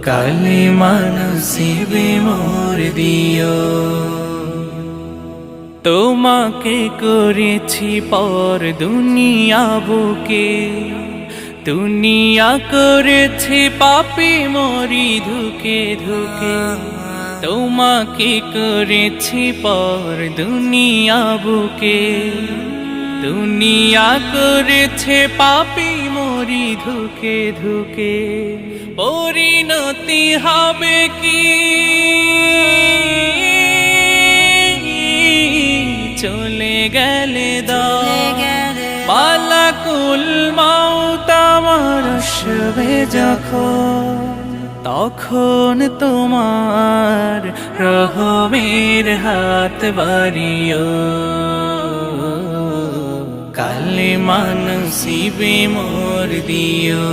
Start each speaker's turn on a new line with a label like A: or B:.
A: কালিমা নসিবে মোর দিও। তোমাকে করেছি পর দুনিয়া বুকে, দুনিয়া করেছি পাপী মরি ধুকে ধুকে। তোমাকে করেছি পর দুনিয়া বুকে, দুনিয়া করেছে পাপী মরি ধুকে ধুকে। পরিণতি হবে কি চলে গেলে দাও, মালাকুল মাউত আমার আসবে যখন, তখন তোমার রহমের হাত বাড়িও। কালিমা নসিবে মোর দিও।